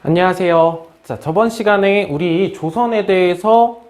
안녕하세요. 자, 저번 시간에 우리 조선에 대해서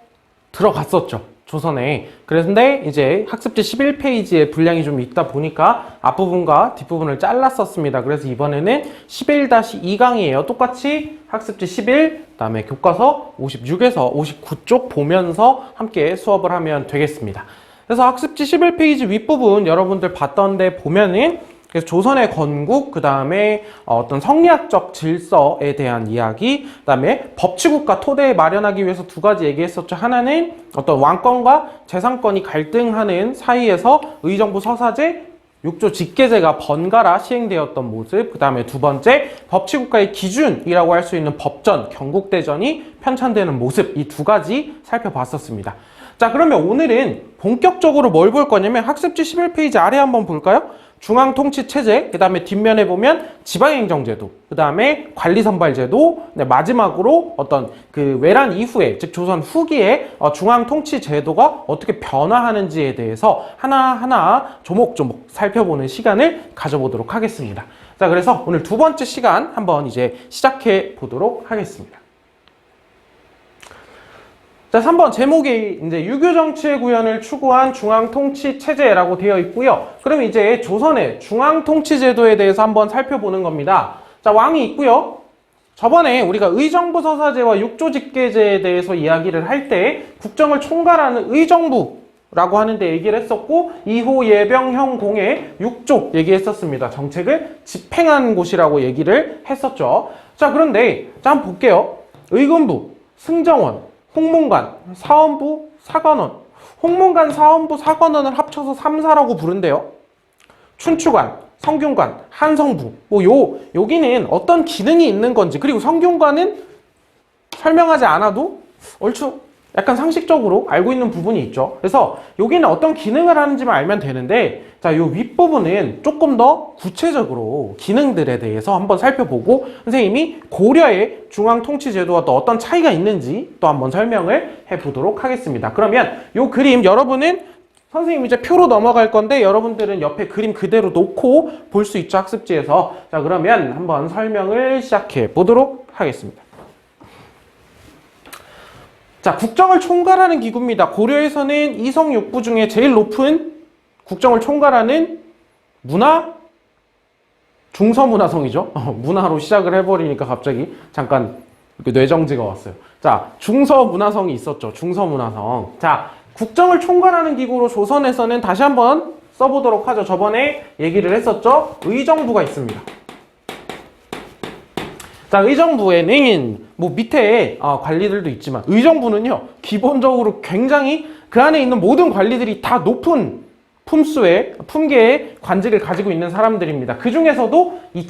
들어갔었죠. 조선에. 그런데 이제 학습지 11페이지에 분량이 좀 있다 보니까 앞부분과 뒷부분을 잘랐었습니다. 그래서 이번에는 11-2강이에요. 똑같이 학습지 11, 그다음에 교과서 56에서 59쪽 보면서 함께 수업을 하면 되겠습니다. 그래서 학습지 11페이지 윗부분 여러분들 봤던 데 보면은 그래서 조선의 건국, 그 다음에 어떤 성리학적 질서에 대한 이야기, 그 다음에 법치국가 토대 마련하기 위해서 두 가지 얘기했었죠. 하나는 어떤 왕권과 재상권이 갈등하는 사이에서 의정부 서사제, 6조 직계제가 번갈아 시행되었던 모습, 그 다음에 두 번째 법치국가의 기준이라고 할 수 있는 법전, 경국대전이 편찬되는 모습, 이 두 가지 살펴봤었습니다. 자, 그러면 오늘은 본격적으로 뭘 볼 거냐면 학습지 11페이지 아래 한번 볼까요? 중앙통치체제, 그 다음에 뒷면에 보면 지방행정제도, 그 다음에 관리선발제도, 네, 마지막으로 어떤 그 외란 이후에, 즉 조선 후기에 중앙통치제도가 어떻게 변화하는지에 대해서 하나하나 조목조목 살펴보는 시간을 가져보도록 하겠습니다. 자, 그래서 오늘 두 번째 시간 한번 이제 시작해 보도록 하겠습니다. 자, 3번 제목이 이제 유교 정치의 구현을 추구한 중앙통치체제라고 되어 있고요. 그럼 이제 조선의 중앙통치제도에 대해서 한번 살펴보는 겁니다. 자, 왕이 있고요. 저번에 우리가 의정부 서사제와 육조직계제에 대해서 이야기를 할 때 국정을 총괄하는 의정부라고 하는데 얘기를 했었고 2호 예병형 공의 6조 얘기했었습니다. 정책을 집행한 곳이라고 얘기를 했었죠. 자, 그런데 자, 한번 볼게요. 의금부, 승정원, 홍문관, 사원부, 사관원. 홍문관, 사원부, 사관원을 합쳐서 3사라고 부른대요. 춘추관, 성균관, 한성부. 여기는 어떤 기능이 있는 건지, 그리고 성균관은 설명하지 않아도 얼추 약간 상식적으로 알고 있는 부분이 있죠. 그래서 여기는 어떤 기능을 하는지만 알면 되는데, 자, 요 윗부분은 조금 더 구체적으로 기능들에 대해서 한번 살펴보고 선생님이 고려의 중앙통치제도와 또 어떤 차이가 있는지 또 한번 설명을 해보도록 하겠습니다. 그러면 요 그림 여러분은 선생님 이제 표로 넘어갈 건데 여러분들은 옆에 그림 그대로 놓고 볼 수 있죠, 학습지에서. 자, 그러면 한번 설명을 시작해 보도록 하겠습니다. 자, 국정을 총괄하는 기구입니다. 고려에서는 이성육부 중에 제일 높은 국정을 총괄하는 중서문화성이죠. 문화로 시작을 해버리니까 갑자기 잠깐 뇌정지가 왔어요. 자, 중서문화성이 있었죠. 중서문화성. 자, 국정을 총괄하는 기구로 조선에서는 다시 한번 써보도록 하죠. 저번에 얘기를 했었죠. 의정부가 있습니다. 자, 의정부에는 뭐 밑에 관리들도 있지만 의정부는요 기본적으로 굉장히 그 안에 있는 모든 관리들이 다 높은 품계의 관직을 가지고 있는 사람들입니다. 그 중에서도 이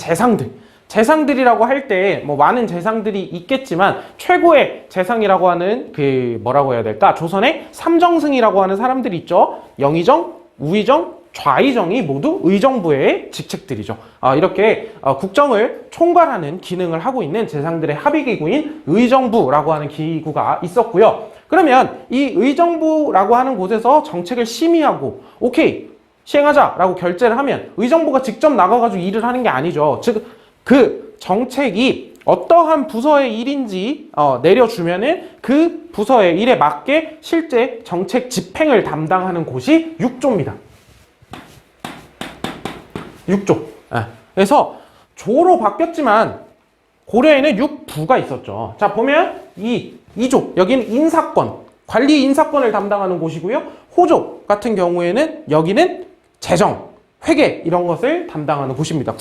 재상들이라고 할 때 뭐 많은 재상들이 있겠지만 최고의 재상이라고 하는 그 뭐라고 해야 될까? 조선의 삼정승이라고 하는 사람들이 있죠. 영의정, 우의정, 좌의정이 모두 의정부의 직책들이죠. 이렇게 국정을 총괄하는 기능을 하고 있는 재상들의 합의기구인 의정부라고 하는 기구가 있었고요. 그러면 이 의정부라고 하는 곳에서 정책을 심의하고 오케이 시행하자라고 결재를 하면 의정부가 직접 나가가지고 일을 하는 게 아니죠. 즉 그 정책이 어떠한 부서의 일인지 내려주면은 그 부서의 일에 맞게 실제 정책 집행을 담당하는 곳이 6조입니다. 6조. 그래서 조로 바뀌었지만 고려에는 6부가 있었죠. 자, 보면 이 2조, 여기는 인사권, 관리 인사권을 담당하는 곳이고요. 호조 같은 경우에는 여기는 재정, 회계 이런 것을 담당하는 곳입니다.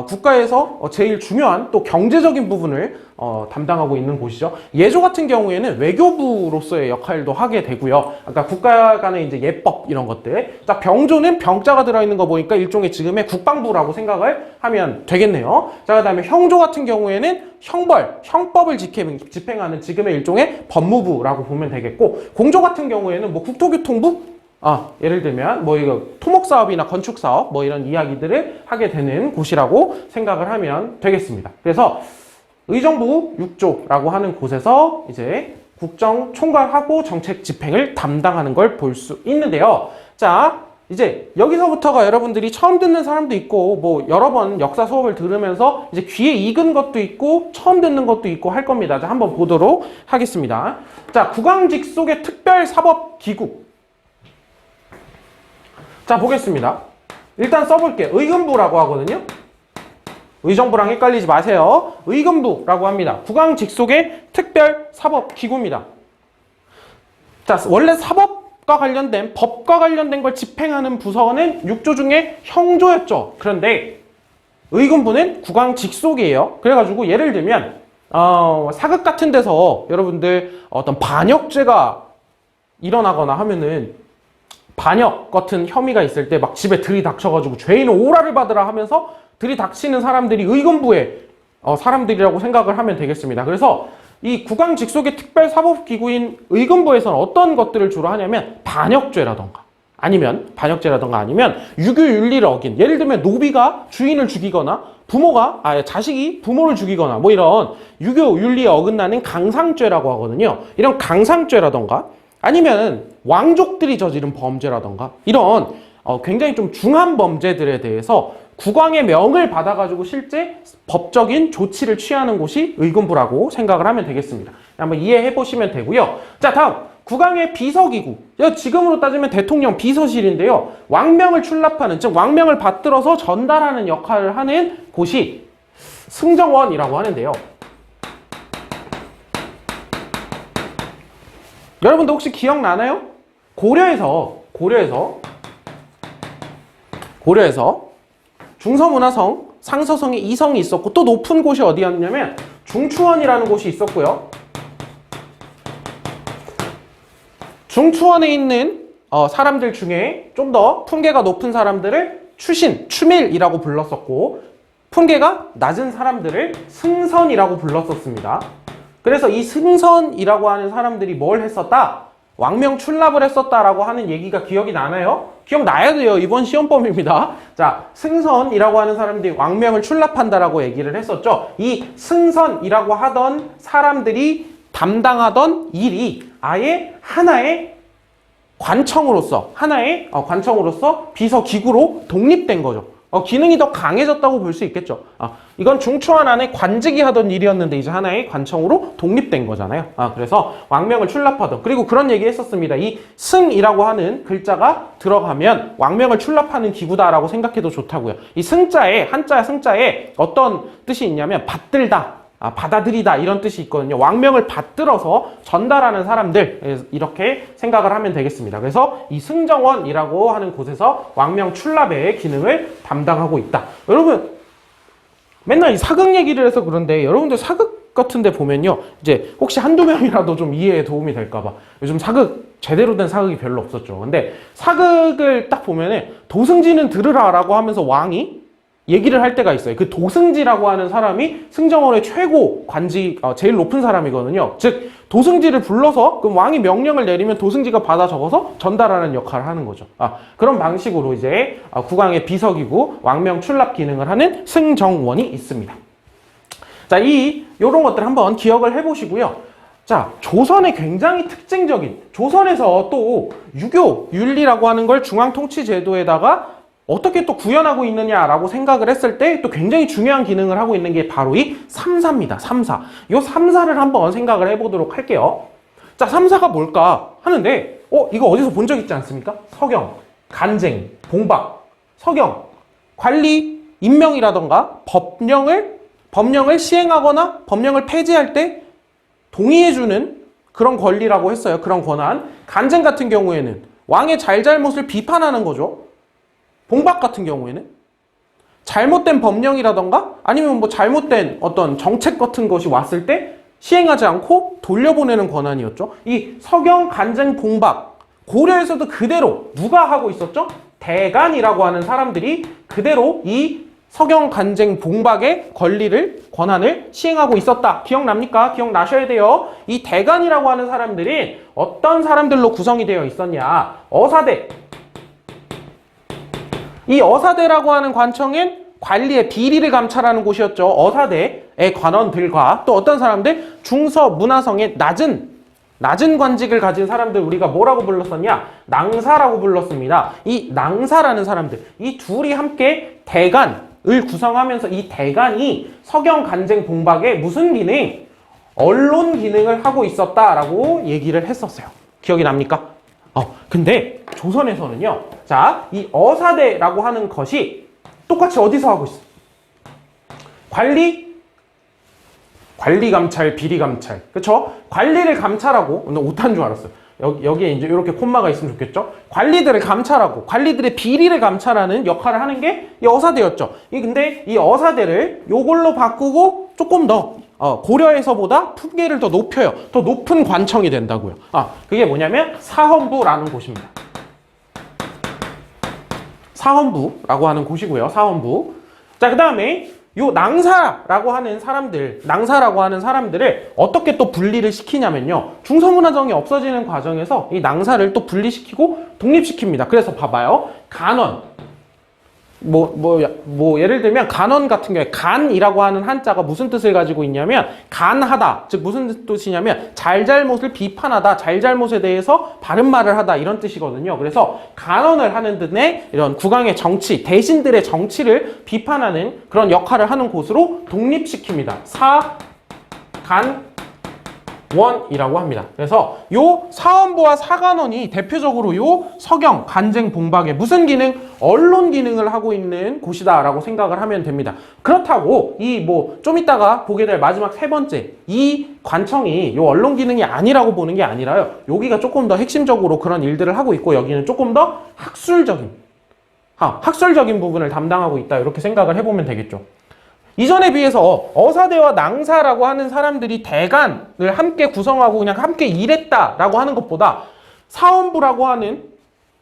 국가에서 제일 중요한 또 경제적인 부분을 담당하고 있는 곳이죠. 예조 같은 경우에는 외교부로서의 역할도 하게 되고요. 아까 국가 간의 이제 예법 이런 것들. 자, 병조는 병자가 들어있는 거 보니까 일종의 지금의 국방부라고 생각을 하면 되겠네요. 자, 그다음에 형조 같은 경우에는 형법을 집행하는 지금의 일종의 법무부라고 보면 되겠고, 공조 같은 경우에는 뭐 국토교통부? 예를 들면 뭐 이거 토목사업이나 건축사업 뭐 이런 이야기들을 하게 되는 곳이라고 생각을 하면 되겠습니다. 그래서 의정부 6조라고 하는 곳에서 이제 국정 총괄하고 정책 집행을 담당하는 걸 볼 수 있는데요. 자, 이제 여기서부터가 여러분들이 처음 듣는 사람도 있고 뭐 여러 번 역사 수업을 들으면서 이제 귀에 익은 것도 있고 처음 듣는 것도 있고 할 겁니다. 자, 한번 보도록 하겠습니다. 자, 국왕직속의 특별사법기구. 자, 보겠습니다. 일단 써볼게요. 의금부라고 하거든요. 의정부랑 헷갈리지 마세요. 의금부라고 합니다. 국왕직속의 특별사법기구입니다. 자, 원래 사법과 관련된, 법과 관련된 걸 집행하는 부서는 6조 중에 형조였죠. 그런데 의금부는 국왕직속이에요. 그래가지고 예를 들면 사극 같은 데서 여러분들 어떤 반역죄가 일어나거나 하면은 반역 같은 혐의가 있을 때 막 집에 들이닥쳐가지고 죄인은 오라를 받으라 하면서 들이닥치는 사람들이 의금부의 사람들이라고 생각을 하면 되겠습니다. 그래서 이 국왕직속의 특별사법기구인 의금부에서는 어떤 것들을 주로 하냐면 반역죄라던가 아니면 유교윤리를 어긴, 예를 들면 노비가 주인을 죽이거나 자식이 부모를 죽이거나 뭐 이런 유교윤리에 어긋나는 강상죄라고 하거든요. 이런 강상죄라던가 아니면 왕족들이 저지른 범죄라던가 이런 굉장히 좀 중한 범죄들에 대해서 국왕의 명을 받아가지고 실제 법적인 조치를 취하는 곳이 의금부라고 생각을 하면 되겠습니다. 한번 이해해 보시면 되고요. 자, 다음 국왕의 비서기구. 지금으로 따지면 대통령 비서실인데요. 왕명을 출납하는, 즉 왕명을 받들어서 전달하는 역할을 하는 곳이 승정원이라고 하는데요. 여러분들 혹시 기억나나요? 고려에서 중서문화성, 상서성에 이성이 있었고 또 높은 곳이 어디였냐면 중추원이라는 곳이 있었고요. 중추원에 있는 사람들 중에 좀 더 품계가 높은 사람들을 추밀이라고 불렀었고 품계가 낮은 사람들을 승선이라고 불렀었습니다. 그래서 이 승선이라고 하는 사람들이 뭘 했었다? 왕명 출납을 했었다라고 하는 얘기가 기억이 나나요? 기억나야 돼요. 이번 시험범위입니다. 자, 승선이라고 하는 사람들이 왕명을 출납한다라고 얘기를 했었죠. 이 승선이라고 하던 사람들이 담당하던 일이 아예 하나의 관청으로서 비서기구로 독립된 거죠. 기능이 더 강해졌다고 볼 수 있겠죠. 이건 중추원 안에 관직이 하던 일이었는데 이제 하나의 관청으로 독립된 거잖아요. 그래서 왕명을 출납하던, 그리고 그런 얘기 했었습니다. 이 승이라고 하는 글자가 들어가면 왕명을 출납하는 기구다라고 생각해도 좋다고요. 이 승자에, 한자 승자에 어떤 뜻이 있냐면 받들다, 받아들이다 이런 뜻이 있거든요. 왕명을 받들어서 전달하는 사람들, 이렇게 생각을 하면 되겠습니다. 그래서 이 승정원이라고 하는 곳에서 왕명 출납의 기능을 담당하고 있다. 여러분 맨날 이 사극 얘기를 해서 그런데 여러분들 사극 같은 데 보면요, 이제 혹시 한두 명이라도 좀 이해에 도움이 될까봐 요즘 사극, 제대로 된 사극이 별로 없었죠. 근데 사극을 딱 보면은 도승지는 들으라 라고 하면서 왕이 얘기를 할 때가 있어요. 그 도승지라고 하는 사람이 승정원의 최고 관직, 제일 높은 사람이거든요. 즉 도승지를 불러서 그럼 왕이 명령을 내리면 도승지가 받아 적어서 전달하는 역할을 하는 거죠. 그런 방식으로 이제 국왕의 비서기구, 왕명 출납 기능을 하는 승정원이 있습니다. 자, 요런 것들 한번 기억을 해보시고요. 자, 조선의 굉장히 특징적인, 조선에서 또 유교, 윤리라고 하는 걸 중앙통치제도에다가 어떻게 또 구현하고 있느냐라고 생각을 했을 때 또 굉장히 중요한 기능을 하고 있는 게 바로 이 삼사입니다. 삼사. 이 삼사를 한번 생각을 해보도록 할게요. 자, 삼사가 뭘까 하는데 이거 어디서 본 적 있지 않습니까? 서경, 간쟁, 봉박. 서경, 관리, 임명이라던가 법령을 시행하거나 법령을 폐지할 때 동의해주는 그런 권리라고 했어요. 그런 권한. 간쟁 같은 경우에는 왕의 잘잘못을 비판하는 거죠. 봉박 같은 경우에는 잘못된 법령이라던가 아니면 뭐 잘못된 어떤 정책 같은 것이 왔을 때 시행하지 않고 돌려보내는 권한이었죠. 이 서경, 간쟁, 봉박, 고려에서도 그대로 누가 하고 있었죠? 대간이라고 하는 사람들이 그대로 이 서경, 간쟁, 봉박의 권한을 시행하고 있었다. 기억납니까? 기억나셔야 돼요. 이 대간이라고 하는 사람들이 어떤 사람들로 구성이 되어 있었냐? 어사대. 이 어사대라고 하는 관청은 관리의 비리를 감찰하는 곳이었죠. 어사대의 관원들과 또 어떤 사람들 중서 문화성의 낮은 낮은 관직을 가진 사람들 우리가 뭐라고 불렀었냐? 낭사라고 불렀습니다. 이 낭사라는 사람들, 이 둘이 함께 대간을 구성하면서 이 대간이 서경, 간쟁, 봉박의 무슨 기능? 언론 기능을 하고 있었다라고 얘기를 했었어요. 기억이 납니까? 근데 조선에서는요. 자, 이 어사대라고 하는 것이 똑같이 어디서 하고 있어? 관리 감찰, 비리 감찰. 그렇죠? 관리를 감찰하고, 오늘 오타인 줄 알았어요. 여기에 이제 이렇게 콤마가 있으면 좋겠죠? 관리들을 감찰하고, 관리들의 비리를 감찰하는 역할을 하는 게 이 어사대였죠. 근데 이 어사대를 요걸로 바꾸고 조금 더 고려에서보다 품계를 더 높여요. 더 높은 관청이 된다고요. 그게 뭐냐면 사헌부라는 곳입니다. 사헌부라고 하는 곳이고요. 사헌부. 자, 그 다음에 요 낭사라고 하는 사람들을 어떻게 또 분리를 시키냐면요. 중서문화정이 없어지는 과정에서 이 낭사를 또 분리시키고 독립시킵니다. 그래서 봐봐요. 간원. 예를 들면 간원 같은 경우에 간이라고 하는 한자가 무슨 뜻을 가지고 있냐면 간하다. 즉 무슨 뜻이냐면 잘잘못을 비판하다. 잘잘못에 대해서 바른 말을 하다. 이런 뜻이거든요. 그래서 간원을 하는 등의 이런 국왕의 정치, 대신들의 정치를 비판하는 그런 역할을 하는 곳으로 독립시킵니다. 사간원이라고 합니다. 그래서 요 사헌부와 사간원이 대표적으로 요 서경, 간쟁, 봉박의 무슨 기능? 언론 기능을 하고 있는 곳이다라고 생각을 하면 됩니다. 그렇다고 좀 이따가 보게 될 마지막 세 번째 이 관청이 요 언론 기능이 아니라고 보는 게 아니라요. 여기가 조금 더 핵심적으로 그런 일들을 하고 있고 여기는 조금 더 학술적인 부분을 담당하고 있다 이렇게 생각을 해보면 되겠죠. 이전에 비해서 어사대와 낭사라고 하는 사람들이 대간을 함께 구성하고 그냥 함께 일했다라고 하는 것보다 사헌부라고 하는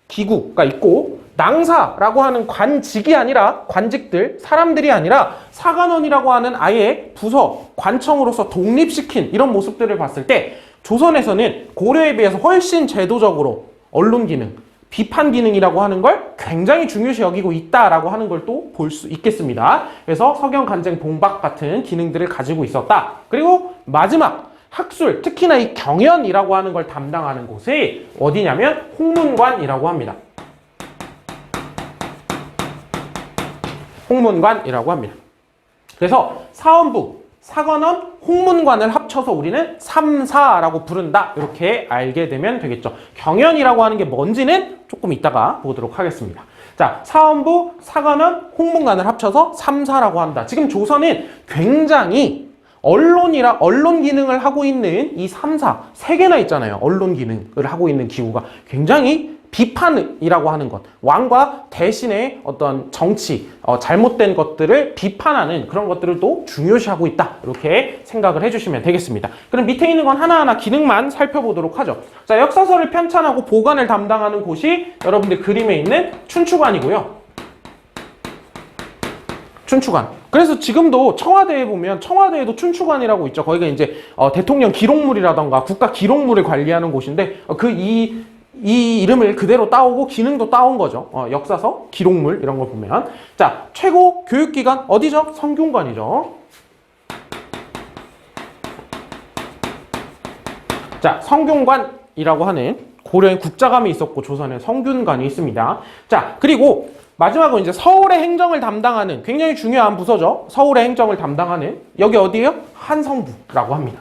기구가 있고 낭사라고 하는 관직이 아니라 관직들, 사람들이 아니라 사간원이라고 하는 아예 부서, 관청으로서 독립시킨 이런 모습들을 봤을 때 조선에서는 고려에 비해서 훨씬 제도적으로 언론 기능, 비판 기능이라고 하는 걸 굉장히 중요시 여기고 있다라고 하는 걸 또 볼 수 있겠습니다. 그래서 서경, 간쟁, 봉박 같은 기능들을 가지고 있었다. 그리고 마지막 학술, 특히나 이 경연이라고 하는 걸 담당하는 곳이 어디냐면 홍문관이라고 합니다. 홍문관이라고 합니다. 그래서 사헌부, 사관원, 홍문관을 합쳐서 우리는 삼사라고 부른다. 이렇게 알게 되면 되겠죠. 경연이라고 하는 게 뭔지는 조금 이따가 보도록 하겠습니다. 자, 사헌부, 사관원, 홍문관을 합쳐서 삼사라고 한다. 지금 조선은 굉장히 언론 기능을 하고 있는 이 3사, 3개나 있잖아요. 언론 기능을 하고 있는 기구가 굉장히 비판이라고 하는 것, 왕과 대신의 어떤 정치, 잘못된 것들을 비판하는 그런 것들을 또 중요시하고 있다. 이렇게 생각을 해주시면 되겠습니다. 그럼 밑에 있는 건 하나하나 기능만 살펴보도록 하죠. 자, 역사서를 편찬하고 보관을 담당하는 곳이 여러분들 그림에 있는 춘추관이고요. 춘추관. 그래서 지금도 청와대에 보면 청와대에도 춘추관이라고 있죠. 거기가 이제 대통령 기록물이라던가 국가 기록물을 관리하는 곳인데 이 이름을 그대로 따오고 기능도 따온 거죠. 역사서, 기록물 이런 걸 보면. 자, 최고 교육기관 어디죠? 성균관이죠. 자, 성균관이라고 하는 고려엔 국자감이 있었고 조선엔 성균관이 있습니다. 자, 그리고 마지막으로 이제 서울의 행정을 담당하는 굉장히 중요한 부서죠. 서울의 행정을 담당하는 여기 어디예요? 한성부라고 합니다.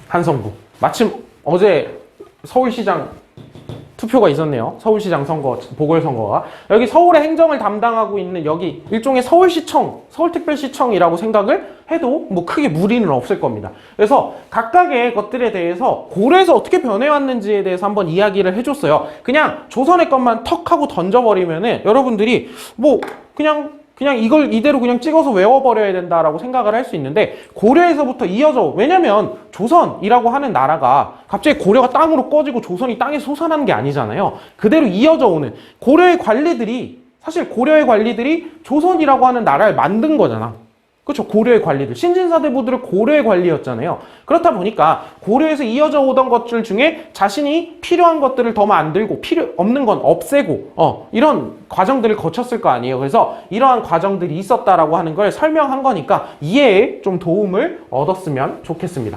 한성부. 마침 어제 서울시장 투표가 있었네요. 서울시장 선거, 보궐선거가. 여기 서울의 행정을 담당하고 있는 여기 일종의 서울시청, 서울특별시청이라고 생각을 해도 뭐 크게 무리는 없을 겁니다. 그래서 각각의 것들에 대해서 고려에서 어떻게 변해왔는지에 대해서 한번 이야기를 해줬어요. 그냥 조선의 것만 턱 하고 던져버리면은 여러분들이 뭐 그냥 이걸 이대로 그냥 찍어서 외워버려야 된다라고 생각을 할 수 있는데 고려에서부터 이어져. 왜냐면 조선이라고 하는 나라가 갑자기 고려가 땅으로 꺼지고 조선이 땅에 솟아난 게 아니잖아요. 그대로 이어져 오는 사실 고려의 관리들이 조선이라고 하는 나라를 만든 거잖아. 그렇죠. 고려의 관리들. 신진사대부들은 고려의 관리였잖아요. 그렇다 보니까 고려에서 이어져 오던 것들 중에 자신이 필요한 것들을 더 만들고 필요 없는 건 없애고 이런 과정들을 거쳤을 거 아니에요. 그래서 이러한 과정들이 있었다라고 하는 걸 설명한 거니까 이해에 좀 도움을 얻었으면 좋겠습니다.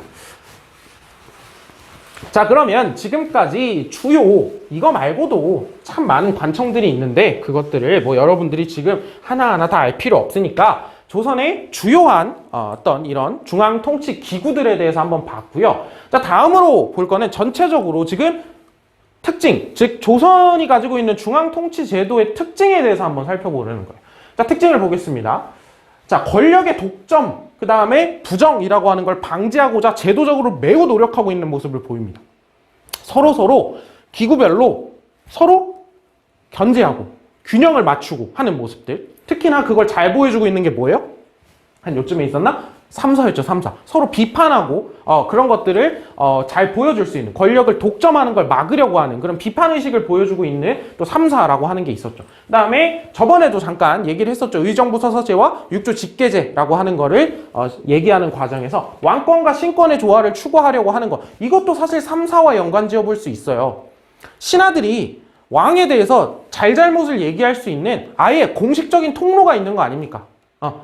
자, 그러면 지금까지 주요 이거 말고도 참 많은 관청들이 있는데 그것들을 뭐 여러분들이 지금 하나하나 다 알 필요 없으니까 조선의 주요한 어떤 이런 중앙 통치 기구들에 대해서 한번 봤고요. 자, 다음으로 볼 거는 전체적으로 지금 특징, 즉 조선이 가지고 있는 중앙 통치 제도의 특징에 대해서 한번 살펴보려는 거예요. 자, 특징을 보겠습니다. 자, 권력의 독점, 그 다음에 부정이라고 하는 걸 방지하고자 제도적으로 매우 노력하고 있는 모습을 보입니다. 서로 기구별로 서로 견제하고 균형을 맞추고 하는 모습들. 특히나 그걸 잘 보여주고 있는 게 뭐예요? 한 요쯤에 있었나? 3사였죠, 3사. 서로 비판하고 그런 것들을 잘 보여줄 수 있는, 권력을 독점하는 걸 막으려고 하는 그런 비판의식을 보여주고 있는 또 3사라고 하는 게 있었죠. 그 다음에 저번에도 잠깐 얘기를 했었죠. 의정부 서서제와 육조 직계제라고 하는 거를 얘기하는 과정에서 왕권과 신권의 조화를 추구하려고 하는 것. 이것도 사실 3사와 연관지어 볼 수 있어요. 신하들이 왕에 대해서 잘잘못을 얘기할 수 있는 아예 공식적인 통로가 있는 거 아닙니까?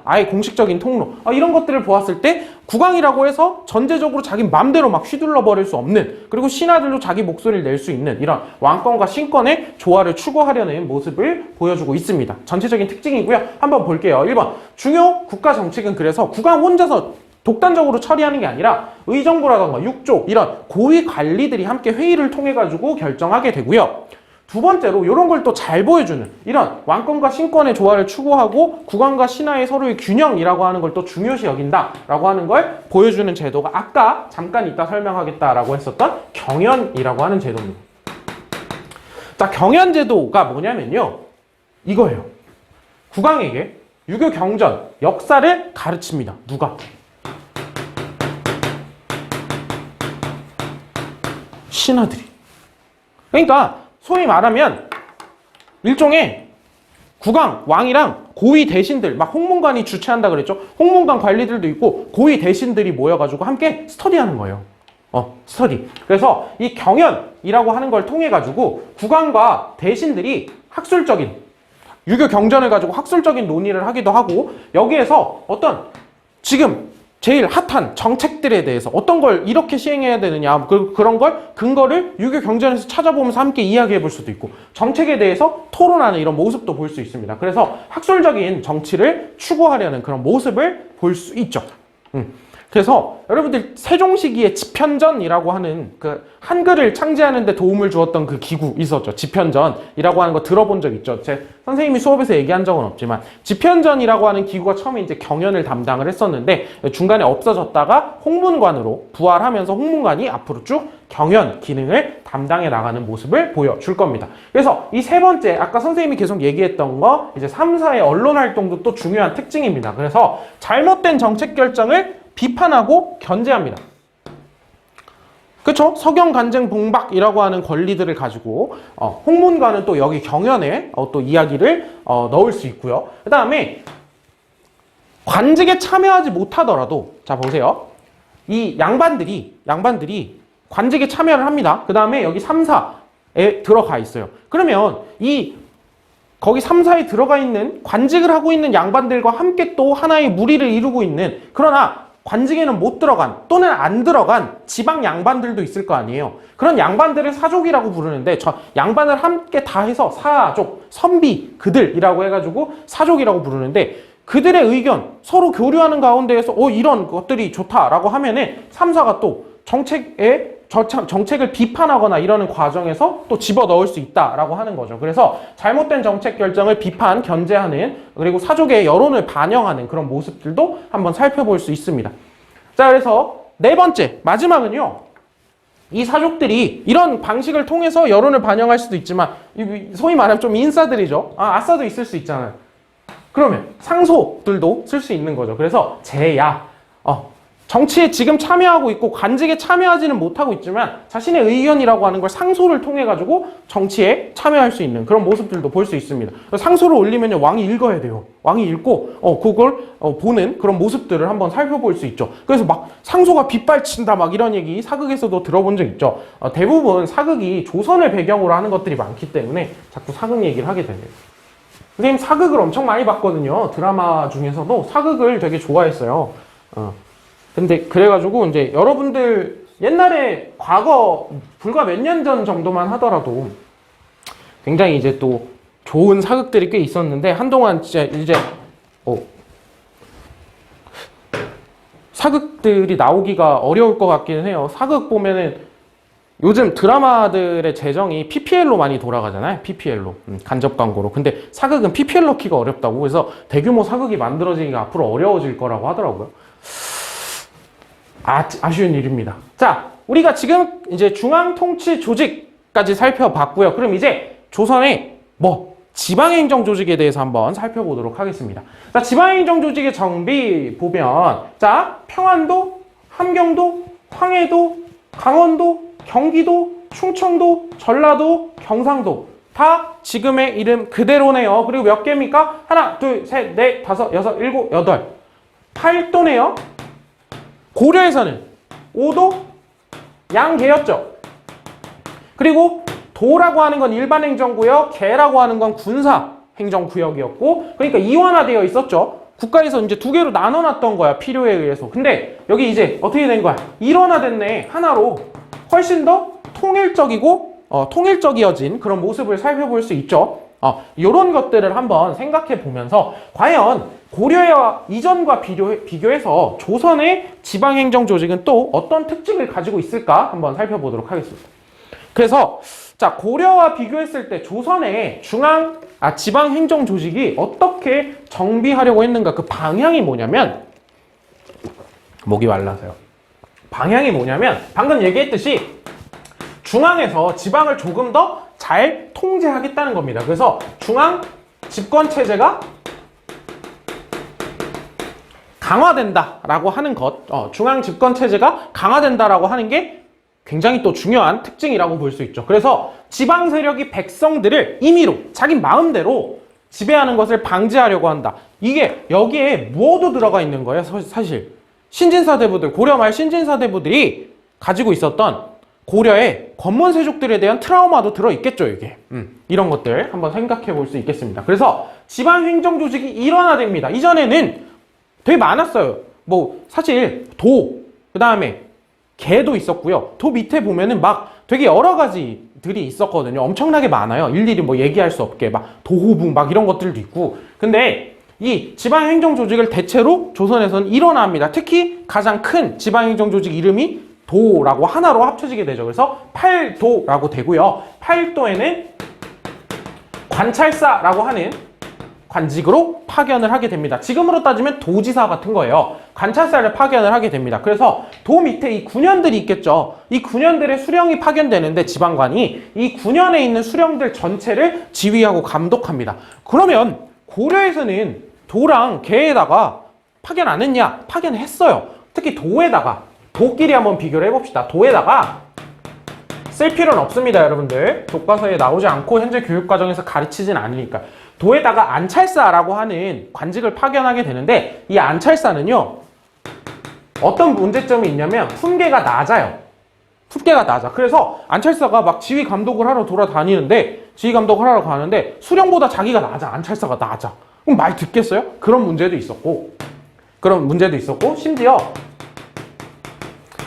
아예 공식적인 통로. 이런 것들을 보았을 때 국왕이라고 해서 전제적으로 자기 맘대로 막 휘둘러 버릴 수 없는, 그리고 신하들도 자기 목소리를 낼 수 있는 이런 왕권과 신권의 조화를 추구하려는 모습을 보여주고 있습니다. 전체적인 특징이고요. 한번 볼게요. 1번. 중요 국가 정책은 그래서 국왕 혼자서 독단적으로 처리하는 게 아니라 의정부라던가 육조 이런 고위 관리들이 함께 회의를 통해 가지고 결정하게 되고요. 두 번째로 이런 걸 또 잘 보여주는 이런 왕권과 신권의 조화를 추구하고 국왕과 신하의 서로의 균형이라고 하는 걸 또 중요시 여긴다라고 하는 걸 보여주는 제도가 아까 잠깐 이따 설명하겠다라고 했었던 경연이라고 하는 제도입니다. 자, 경연제도가 뭐냐면요. 이거예요. 국왕에게 유교 경전, 역사를 가르칩니다. 누가? 신하들이. 그러니까 소위 말하면 일종의 국왕, 왕이랑 고위 대신들, 막 홍문관이 주최한다 그랬죠. 홍문관 관리들도 있고 고위 대신들이 모여가지고 함께 스터디하는 거예요. 스터디. 그래서 이 경연이라고 하는 걸 통해 가지고 국왕과 대신들이 학술적인 유교 경전을 가지고 학술적인 논의를 하기도 하고, 여기에서 어떤 지금 제일 핫한 정책들에 대해서 어떤 걸 이렇게 시행해야 되느냐, 그런 걸 근거를 유교 경전에서 찾아보면서 함께 이야기해 볼 수도 있고, 정책에 대해서 토론하는 이런 모습도 볼 수 있습니다. 그래서 학술적인 정치를 추구하려는 그런 모습을 볼 수 있죠. 그래서 여러분들 세종시기의 집현전이라고 하는 그 한글을 창제하는 데 도움을 주었던 그 기구 있었죠. 집현전이라고 하는 거 들어본 적 있죠. 제 선생님이 수업에서 얘기한 적은 없지만 집현전이라고 하는 기구가 처음에 이제 경연을 담당을 했었는데 중간에 없어졌다가 홍문관으로 부활하면서 홍문관이 앞으로 쭉 경연 기능을 담당해 나가는 모습을 보여줄 겁니다. 그래서 이 세 번째, 아까 선생님이 계속 얘기했던 거 이제 3사의 언론 활동도 또 중요한 특징입니다. 그래서 잘못된 정책 결정을 비판하고 견제합니다. 그렇죠? 서경, 간쟁, 봉박이라고 하는 권리들을 가지고 홍문관은 또 여기 경연에 또 이야기를 넣을 수 있고요. 그 다음에 관직에 참여하지 못하더라도, 자 보세요. 이 양반들이 관직에 참여를 합니다. 그 다음에 여기 3사에 들어가 있어요. 그러면 거기 3사에 들어가 있는 관직을 하고 있는 양반들과 함께 또 하나의 무리를 이루고 있는, 그러나 관직에는 못 들어간 또는 안 들어간 지방 양반들도 있을 거 아니에요. 그런 양반들을 사족이라고 부르는데, 저 양반을 함께 다 해서 사족, 선비, 그들이라고 해가지고 사족이라고 부르는데, 그들의 의견 서로 교류하는 가운데에서 이런 것들이 좋다라고 하면은 3사가 또 정책을 비판하거나 이러는 과정에서 또 집어넣을 수 있다라고 하는 거죠. 그래서 잘못된 정책 결정을 비판, 견제하는, 그리고 사족의 여론을 반영하는 그런 모습들도 한번 살펴볼 수 있습니다. 자, 그래서 네 번째, 마지막은요. 이 사족들이 이런 방식을 통해서 여론을 반영할 수도 있지만, 소위 말하면 좀 인싸들이죠. 아싸도 있을 수 있잖아요. 그러면 상소들도 쓸 수 있는 거죠. 그래서 제야, 정치에 지금 참여하고 있고 관직에 참여하지는 못하고 있지만 자신의 의견이라고 하는 걸 상소를 통해 가지고 정치에 참여할 수 있는 그런 모습들도 볼 수 있습니다. 상소를 올리면 왕이 읽어야 돼요. 왕이 읽고 그걸 보는 그런 모습들을 한번 살펴볼 수 있죠. 그래서 막 상소가 빗발친다 막 이런 얘기 사극에서도 들어본 적 있죠. 대부분 사극이 조선을 배경으로 하는 것들이 많기 때문에 자꾸 사극 얘기를 하게 되네요. 선생님 사극을 엄청 많이 봤거든요. 드라마 중에서도 사극을 되게 좋아했어요. 근데 그래가지고 이제 여러분들 옛날에 과거 불과 몇 년 전 정도만 하더라도 굉장히 이제 또 좋은 사극들이 꽤 있었는데 한동안 진짜 이제 사극들이 나오기가 어려울 것 같기는 해요. 사극 보면은 요즘 드라마들의 재정이 PPL로 많이 돌아가잖아요. PPL로 간접 광고로. 근데 사극은 PPL 넣기가 어렵다고. 그래서 대규모 사극이 만들어지기가 앞으로 어려워질 거라고 하더라고요. 아쉬운 일입니다. 자, 우리가 지금 이제 중앙통치 조직까지 살펴봤고요. 그럼 이제 조선의 지방행정 조직에 대해서 한번 살펴보도록 하겠습니다. 자, 지방행정 조직의 정비 보면 자, 평안도, 함경도, 황해도, 강원도, 경기도, 충청도, 전라도, 경상도 다 지금의 이름 그대로네요. 그리고 몇 개입니까? 하나, 둘, 셋, 넷, 다섯, 여섯, 일곱, 여덟 8도네요. 고려에서는 5도 양계였죠. 그리고 도라고 하는 건 일반행정구역, 계라고 하는 건 군사행정구역이었고, 그러니까 이원화되어 있었죠. 국가에서 이제 두 개로 나눠놨던 거야, 필요에 의해서. 근데 여기 이제 어떻게 된 거야? 일원화됐네. 하나로 훨씬 더 통일적이어진 그런 모습을 살펴볼 수 있죠. 이런 것들을 한번 생각해 보면서 과연 고려와 이전과 비교해서 조선의 지방행정 조직은 또 어떤 특징을 가지고 있을까 한번 살펴보도록 하겠습니다. 그래서 자, 고려와 비교했을 때 조선의 지방행정 조직이 어떻게 정비하려고 했는가, 그 방향이 뭐냐면, 목이 말라서요. 방향이 뭐냐면 방금 얘기했듯이 중앙에서 지방을 조금 더 잘 통제하겠다는 겁니다. 그래서 중앙 집권 체제가 강화된다라고 하는 것, 중앙 집권 체제가 강화된다라고 하는 게 굉장히 또 중요한 특징이라고 볼 수 있죠. 그래서 지방 세력이 백성들을 임의로 자기 마음대로 지배하는 것을 방지하려고 한다. 이게 여기에 무엇도 들어가 있는 거예요. 사실 신진사대부들, 고려 말 신진사대부들이 가지고 있었던 고려의 권문세족들에 대한 트라우마도 들어있겠죠, 이게. 이런 것들 한번 생각해 볼 수 있겠습니다. 그래서 지방행정 조직이 일원화됩니다. 이전에는 되게 많았어요. 사실 그 다음에 개도 있었고요. 도 밑에 보면은 막 되게 여러 가지들이 있었거든요. 엄청나게 많아요. 일일이 얘기할 수 없게 도호부 이런 것들도 있고. 근데 이 지방행정 조직을 대체로 조선에서는 일원화합니다. 특히 가장 큰 지방행정 조직 이름이 도라고 하나로 합쳐지게 되죠. 그래서 팔도라고 되고요. 팔도에는 관찰사라고 하는 관직으로 파견을 하게 됩니다. 지금으로 따지면 도지사 같은 거예요. 관찰사를 파견을 하게 됩니다. 그래서 도 밑에 이 군현들이 있겠죠. 이 군현들의 수령이 파견되는데 지방관이 이 군현에 있는 수령들 전체를 지휘하고 감독합니다. 그러면 고려에서는 도랑 개에다가 파견 안 했냐? 파견했어요. 특히 도끼리 한번 비교를 해봅시다. 도에다가 쓸 필요는 없습니다, 여러분들. 교과서에 나오지 않고 현재 교육과정에서 가르치진 않으니까. 도에다가 안찰사라고 하는 관직을 파견하게 되는데 이 안찰사는요, 어떤 문제점이 있냐면 품계가 낮아요. 그래서 안찰사가 막 지휘 감독을 하러 돌아다니는데, 수령보다 자기가 낮아. 안찰사가 낮아. 그럼 말 듣겠어요? 그런 문제도 있었고, 심지어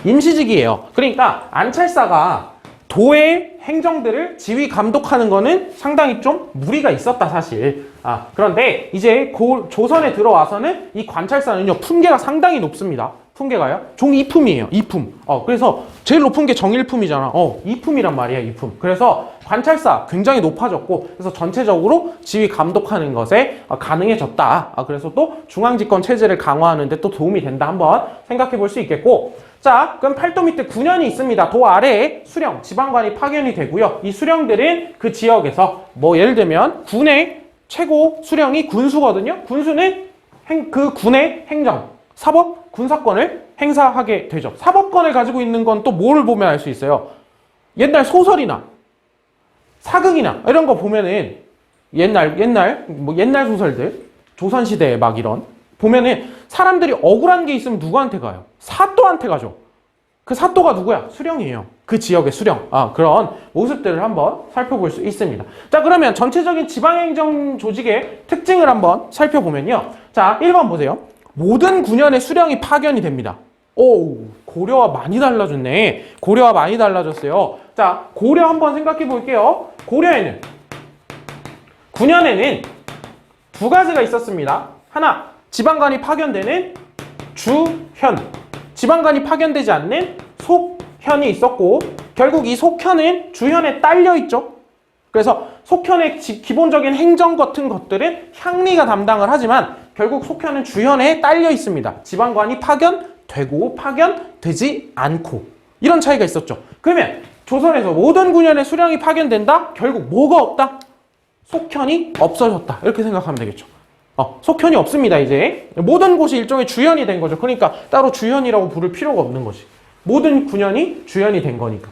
임시직이에요. 그러니까 안찰사가 도의 행정들을 지휘 감독하는 거는 상당히 좀 무리가 있었다, 사실. 그런데 이제 조선에 들어와서는 이 관찰사는요, 품계가 상당히 높습니다. 품계가요? 종 2품이에요. 2품. 그래서 제일 높은 게 정일품이잖아. 2품이란 말이야, 2품. 그래서 관찰사 굉장히 높아졌고, 그래서 전체적으로 지휘 감독하는 것에 가능해졌다. 그래서 또 중앙집권 체제를 강화하는 데 또 도움이 된다. 한번 생각해 볼 수 있겠고, 자, 그럼 팔도 밑에 군현이 있습니다. 도 아래에 수령, 지방관이 파견이 되고요. 이 수령들은 그 지역에서 예를 들면 군의 최고 수령이 군수거든요. 군수는 그 군의 행정, 사법, 군사권을 행사하게 되죠. 사법권을 가지고 있는 건 또 뭘 보면 알 수 있어요? 옛날 소설이나 사극이나 이런 거 보면은 옛날 소설들, 조선시대 막 이런 보면은 사람들이 억울한 게 있으면 누구한테 가요? 사또한테 가죠. 그 사또가 누구야? 수령이에요. 그 지역의 수령. 그런 모습들을 한번 살펴볼 수 있습니다. 자, 그러면 전체적인 지방행정 조직의 특징을 한번 살펴보면요. 자, 1번 보세요. 모든 군현의 수령이 파견이 됩니다. 오, 고려와 많이 달라졌네. 고려와 많이 달라졌어요. 자, 고려 한번 생각해 볼게요. 고려에는, 군현에는 두 가지가 있었습니다. 하나, 지방관이 파견되는 주현. 지방관이 파견되지 않는 속현이 있었고, 결국 이 속현은 주현에 딸려 있죠. 그래서 속현의 기본적인 행정 같은 것들은 향리가 담당을 하지만 결국 속현은 주현에 딸려 있습니다. 지방관이 파견되고 파견되지 않고 이런 차이가 있었죠. 그러면 조선에서 모든 군현의 수령이 파견된다? 결국 뭐가 없다? 속현이 없어졌다. 이렇게 생각하면 되겠죠. 속현이 없습니다. 이제 모든 곳이 일종의 주현이 된 거죠. 그러니까 따로 주현이라고 부를 필요가 없는 거지. 모든 군현이 주현이 된 거니까.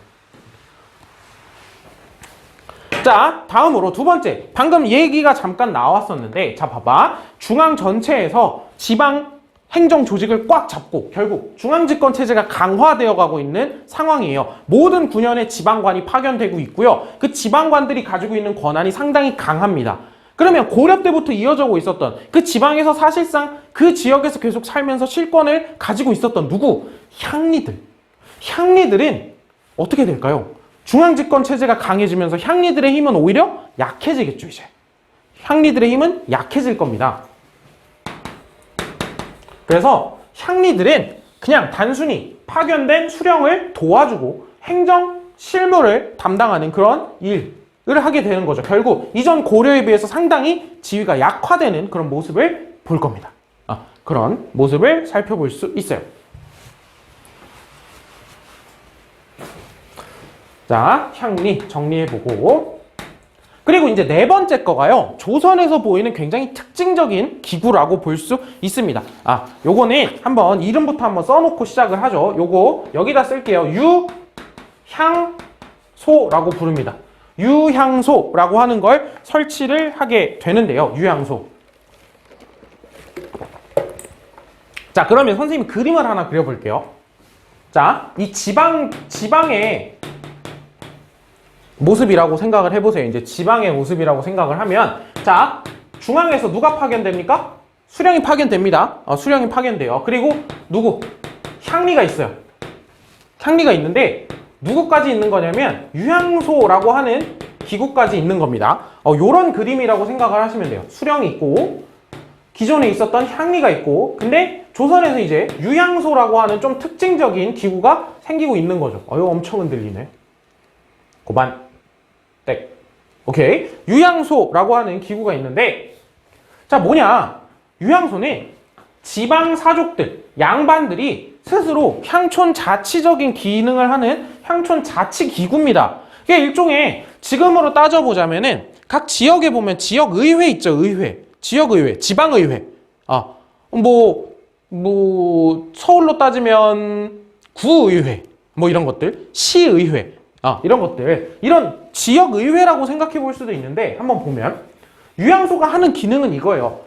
자, 다음으로 두 번째. 방금 얘기가 잠깐 나왔었는데, 자, 봐봐. 중앙 전체에서 지방 행정 조직을 꽉 잡고 결국 중앙집권 체제가 강화되어 가고 있는 상황이에요. 모든 군현에 지방관이 파견되고 있고요. 그 지방관들이 가지고 있는 권한이 상당히 강합니다. 그러면 고려 때부터 이어지고 있었던 그 지방에서 사실상 그 지역에서 계속 살면서 실권을 가지고 있었던 누구? 향리들. 향리들은 어떻게 될까요? 중앙집권 체제가 강해지면서 향리들의 힘은 오히려 약해지겠죠, 이제. 향리들의 힘은 약해질 겁니다. 그래서 향리들은 그냥 단순히 파견된 수령을 도와주고 행정 실무를 담당하는 그런 일을 하게 되는 거죠. 결국 이전 고려에 비해서 상당히 지위가 약화되는 그런 모습을 볼 겁니다. 그런 모습을 살펴볼 수 있어요. 자, 향리 정리해보고, 그리고 이제 네 번째 거가요, 조선에서 보이는 굉장히 특징적인 기구라고 볼 수 있습니다. 요거는 한번 이름부터 한번 써놓고 시작을 하죠. 요거 여기다 쓸게요. 유향소라고 부릅니다. 유향소라고 하는 걸 설치를 하게 되는데요. 유향소. 자, 그러면 선생님이 그림을 하나 그려볼게요. 자, 이 지방의 모습이라고 생각을 해보세요. 이제 지방의 모습이라고 생각을 하면, 자, 중앙에서 누가 파견됩니까? 수령이 파견됩니다. 수령이 파견돼요. 그리고 누구? 향리가 있어요. 향리가 있는데 누구까지 있는 거냐면 유향소라고 하는 기구까지 있는 겁니다. 요런 그림이라고 생각을 하시면 돼요. 수령이 있고 기존에 있었던 향리가 있고, 근데 조선에서 이제 유향소라고 하는 좀 특징적인 기구가 생기고 있는 거죠. 이거 엄청 흔들리네. 고반. 땡. 오케이. 유향소라고 하는 기구가 있는데, 자, 뭐냐? 유향소는 지방 사족들, 양반들이 스스로 향촌 자치적인 기능을 하는 향촌 자치 기구입니다. 이게 일종의, 지금으로 따져보자면은 각 지역에 보면 지역의회 있죠. 의회. 지역의회, 지방의회. 서울로 따지면 구의회, 이런 것들, 시의회, 이런 것들, 이런 지역의회라고 생각해 볼 수도 있는데, 한번 보면 유향소가 하는 기능은 이거예요.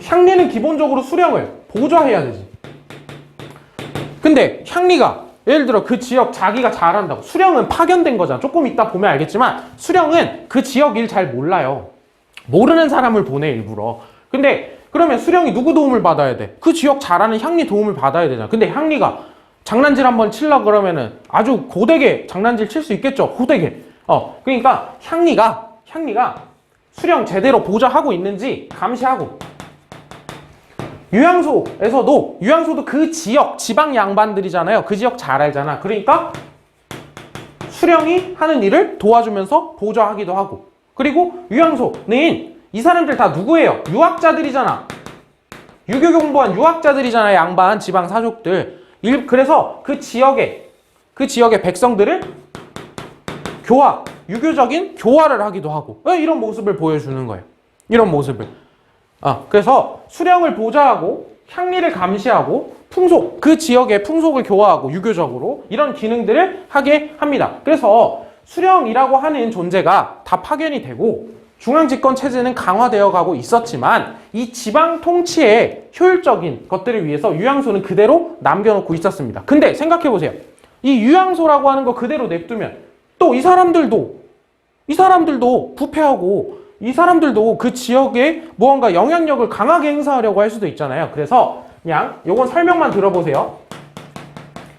향리는 기본적으로 수령을 보좌해야 되지. 근데 향리가 예를 들어 그 지역 자기가 잘한다고, 수령은 파견된 거잖아. 조금 이따 보면 알겠지만 수령은 그 지역 일 잘 몰라요. 모르는 사람을 보내, 일부러. 근데 그러면 수령이 누구 도움을 받아야 돼? 그 지역 잘하는 향리 도움을 받아야 되잖아. 근데 향리가 장난질 한번 치려고 그러면은 아주 고되게 장난질 칠 수 있겠죠. 호되게. 그러니까 향리가 수령 제대로 보좌하고 있는지 감시하고, 유향소도 그 지역, 지방 양반들이잖아요. 그 지역 잘 알잖아. 그러니까 수령이 하는 일을 도와주면서 보좌하기도 하고, 그리고 유향소는 이 사람들 다 누구예요? 유학자들이잖아. 유교 공부한 유학자들이잖아. 양반, 지방 사족들. 그래서 그 지역의 백성들을 유교적인 교화를 하기도 하고, 이런 모습을 보여주는 거예요. 이런 모습을. 그래서 수령을 보좌하고 향리를 감시하고 풍속, 그 지역의 풍속을 교화하고 유교적으로 이런 기능들을 하게 합니다. 그래서 수령이라고 하는 존재가 다 파견이 되고 중앙집권 체제는 강화되어 가고 있었지만 이 지방 통치의 효율적인 것들을 위해서 유양소는 그대로 남겨놓고 있었습니다. 근데 생각해 보세요. 이 유양소라고 하는 거 그대로 냅두면 또 이 사람들도 부패하고 이 사람들도 그 지역에 무언가 영향력을 강하게 행사하려고 할 수도 있잖아요. 그래서 그냥 요건 설명만 들어보세요.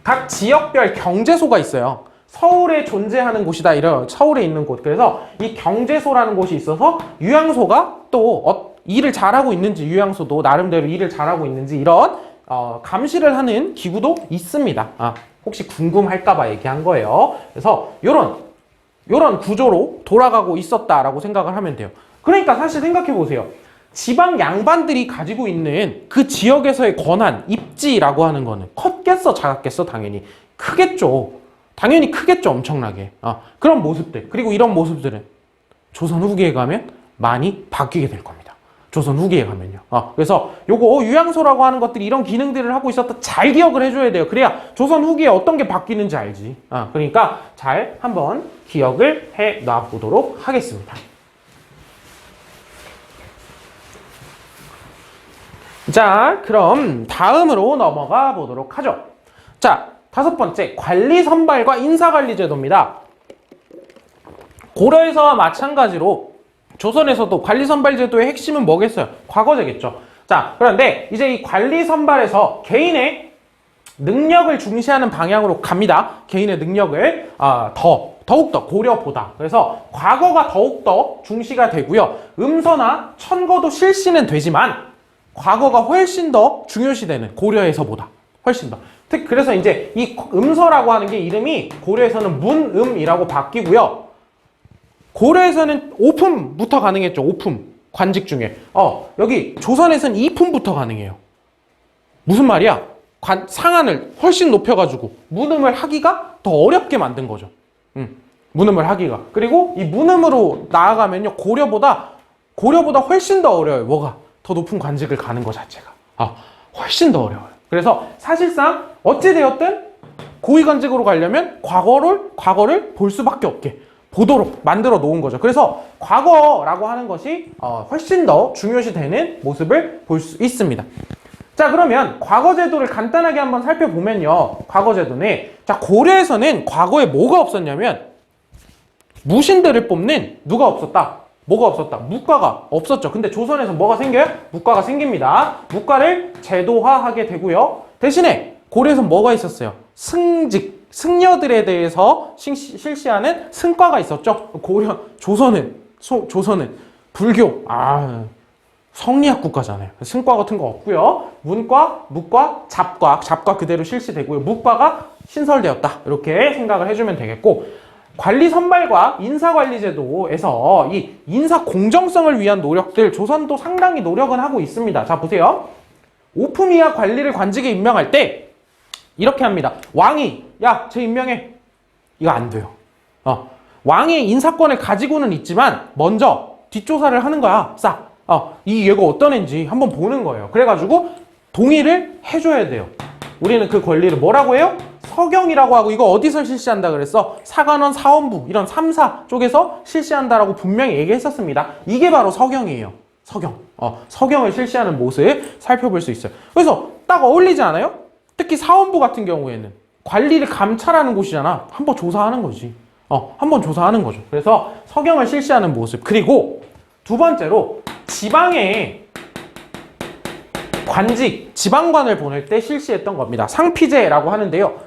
각 지역별 경제소가 있어요. 서울에 존재하는 곳이다. 이런 서울에 있는 곳. 그래서 이 경제소라는 곳이 있어서 유양소가 또 일을 잘하고 있는지 요양소도 나름대로 일을 잘하고 있는지 이런 감시를 하는 기구도 있습니다. 혹시 궁금할까봐 얘기한 거예요. 그래서 요런 구조로 돌아가고 있었다라고 생각을 하면 돼요. 그러니까 사실 생각해 보세요. 지방 양반들이 가지고 있는 그 지역에서의 권한, 입지라고 하는 거는 컸겠어, 작았겠어? 당연히 크겠죠. 당연히 크겠죠, 엄청나게. 그런 모습들, 그리고 이런 모습들은 조선 후기에 가면 많이 바뀌게 될 겁니다. 조선 후기에 가면요. 그래서 요거 유양소라고 하는 것들이 이런 기능들을 하고 있었다. 잘 기억을 해줘야 돼요. 그래야 조선 후기에 어떤 게 바뀌는지 알지. 그러니까 잘 한번 기억을 해 놔보도록 하겠습니다. 자, 그럼 다음으로 넘어가 보도록 하죠. 자, 5번째, 관리 선발과 인사관리 제도입니다. 고려에서와 마찬가지로 조선에서도 관리 선발 제도의 핵심은 뭐겠어요? 과거제겠죠. 자, 그런데 이제 이 관리 선발에서 개인의 능력을 중시하는 방향으로 갑니다. 개인의 능력을 더욱더 고려보다. 그래서 과거가 더욱더 중시가 되고요. 음서나 천거도 실시는 되지만 과거가 훨씬 더 중요시되는, 고려에서보다 훨씬 더. 그래서 이제 이 음서라고 하는 게 이름이 고려에서는 문음이라고 바뀌고요. 고려에서는 오품부터 가능했죠. 오품, 관직 중에. 여기 조선에서는 이품부터 가능해요. 무슨 말이야? 상한을 훨씬 높여가지고 문음을 하기가 더 어렵게 만든 거죠. 문음을 하기가. 그리고 이 문음으로 나아가면요, 고려보다 훨씬 더 어려워요. 뭐가? 더 높은 관직을 가는 것 자체가. 훨씬 더 어려워요. 그래서 사실상 어찌되었든 고위관직으로 가려면 과거를 볼 수밖에 없게 보도록 만들어 놓은 거죠. 그래서 과거라고 하는 것이 훨씬 더 중요시 되는 모습을 볼 수 있습니다. 자, 그러면 과거제도를 간단하게 한번 살펴보면요. 과거제도는, 자, 고려에서는 과거에 뭐가 없었냐면 무신들을 뽑는 누가 없었다? 뭐가 없었다? 묵과가 없었죠. 근데 조선에서 뭐가 생겨요? 묵과가 생깁니다. 묵과를 제도화하게 되고요. 대신에 고려에서 뭐가 있었어요? 승려들에 대해서 실시하는 승과가 있었죠. 조선은 불교, 성리학 국가잖아요. 승과 같은 거 없고요. 문과, 묵과, 잡과 그대로 실시되고요. 묵과가 신설되었다. 이렇게 생각을 해주면 되겠고, 관리 선발과 인사관리 제도에서 이 인사 공정성을 위한 노력들, 조선도 상당히 노력은 하고 있습니다. 자, 보세요. 오품 이하 관리를 관직에 임명할 때 이렇게 합니다. 왕이 쟤 임명해. 이거 안 돼요. 왕이 인사권을 가지고는 있지만 먼저 뒷조사를 하는 거야. 싹. 얘가 어떤 애인지 한번 보는 거예요. 그래가지고 동의를 해줘야 돼요. 우리는 그 권리를 뭐라고 해요? 서경이라고 하고, 이거 어디서 실시한다 그랬어? 사관원 사원부 이런 3사 쪽에서 실시한다라고 분명히 얘기했었습니다. 이게 바로 서경이에요. 서경을 실시하는 모습 살펴볼 수 있어요. 그래서 딱 어울리지 않아요? 특히 사원부 같은 경우에는 관리를 감찰하는 곳이잖아. 한번 조사하는 거지. 한번 조사하는 거죠. 그래서 서경을 실시하는 모습. 그리고 두 번째로 지방에 관직, 지방관을 보낼 때 실시했던 겁니다. 상피제라고 하는데요.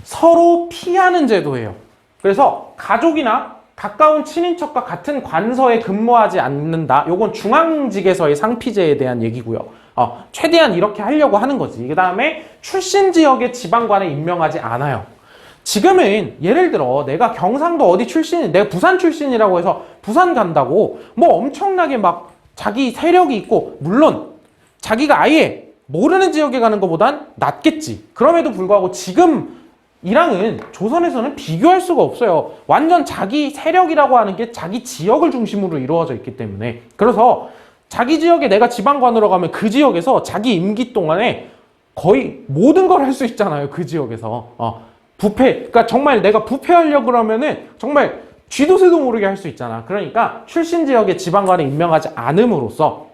서로 피하는 제도예요. 그래서 가족이나 가까운 친인척과 같은 관서에 근무하지 않는다. 요건 중앙직에서의 상피제에 대한 얘기고요. 최대한 이렇게 하려고 하는 거지. 그 다음에 출신 지역의 지방관에 임명하지 않아요. 지금은 예를 들어 내가 경상도 어디 출신, 내가 부산 출신이라고 해서 부산 간다고 뭐 엄청나게 막 자기 세력이 있고, 물론 자기가 아예 모르는 지역에 가는 것보단 낫겠지. 그럼에도 불구하고 지금이랑은 조선에서는 비교할 수가 없어요. 완전 자기 세력이라고 하는 게 자기 지역을 중심으로 이루어져 있기 때문에. 그래서 자기 지역에 내가 지방관으로 가면 그 지역에서 자기 임기 동안에 거의 모든 걸 할 수 있잖아요. 그 지역에서. 부패. 그러니까 정말 내가 부패하려고 그러면은 정말 쥐도 새도 모르게 할 수 있잖아. 그러니까 출신 지역의 지방관을 임명하지 않음으로써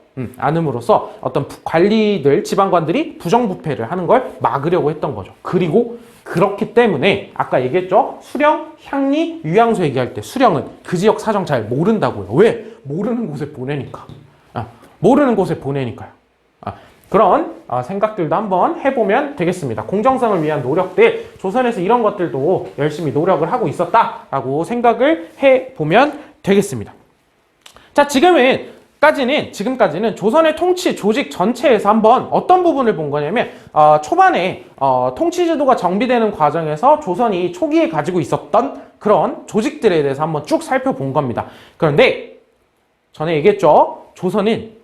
어떤 관리들, 지방관들이 부정부패를 하는 걸 막으려고 했던 거죠. 그리고 그렇기 때문에 아까 얘기했죠. 수령, 향리, 유양소 얘기할 때 수령은 그 지역 사정 잘 모른다고요. 왜? 모르는 곳에 보내니까. 모르는 곳에 보내니까요. 그런 생각들도 한번 해보면 되겠습니다. 공정성을 위한 노력들, 조선에서 이런 것들도 열심히 노력을 하고 있었다라고 생각을 해보면 되겠습니다. 자, 지금까지는 조선의 통치 조직 전체에서 한번 어떤 부분을 본 거냐면 초반에 통치 제도가 정비되는 과정에서 조선이 초기에 가지고 있었던 그런 조직들에 대해서 한번 쭉 살펴본 겁니다. 그런데 전에 얘기했죠. 조선은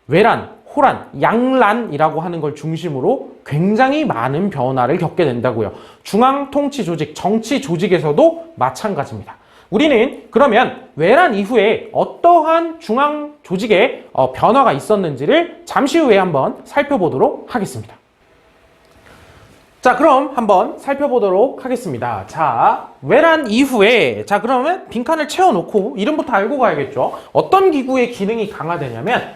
외란, 호란, 양란이라고 하는 걸 중심으로 굉장히 많은 변화를 겪게 된다고요. 중앙 통치 조직, 정치 조직에서도 마찬가지입니다. 우리는 그러면 외란 이후에 어떠한 중앙 조직의 변화가 있었는지를 잠시 후에 한번 살펴보도록 하겠습니다. 자, 그럼 한번 살펴보도록 하겠습니다. 자, 외란 이후에 그러면 빈칸을 채워놓고 이름부터 알고 가야겠죠. 어떤 기구의 기능이 강화되냐면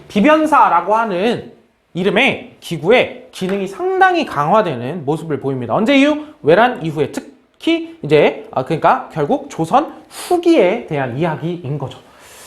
비변사라고 하는 이름의 기구의 기능이 상당히 강화되는 모습을 보입니다. 언제 이후? 외란 이후에 특히 이제 그러니까 결국 조선 후기에 대한 이야기인 거죠.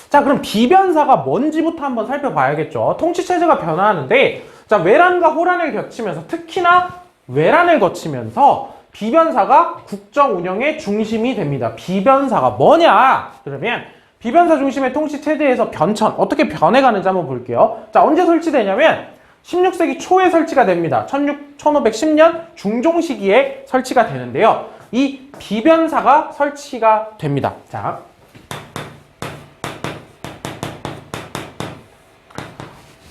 자, 그럼 비변사가 뭔지부터 한번 살펴봐야겠죠. 통치체제가 변화하는데 자, 외란과 호란을 거치면서 특히나 외란을 거치면서 비변사가 국정 운영의 중심이 됩니다. 비변사가 뭐냐? 그러면 비변사 중심의 통치체제에서 변천, 어떻게 변해가는지 한번 볼게요. 자, 언제 설치되냐면 16세기 초에 설치가 됩니다. 1510년 중종 시기에 설치가 되는데요. 이 비변사가 설치가 됩니다.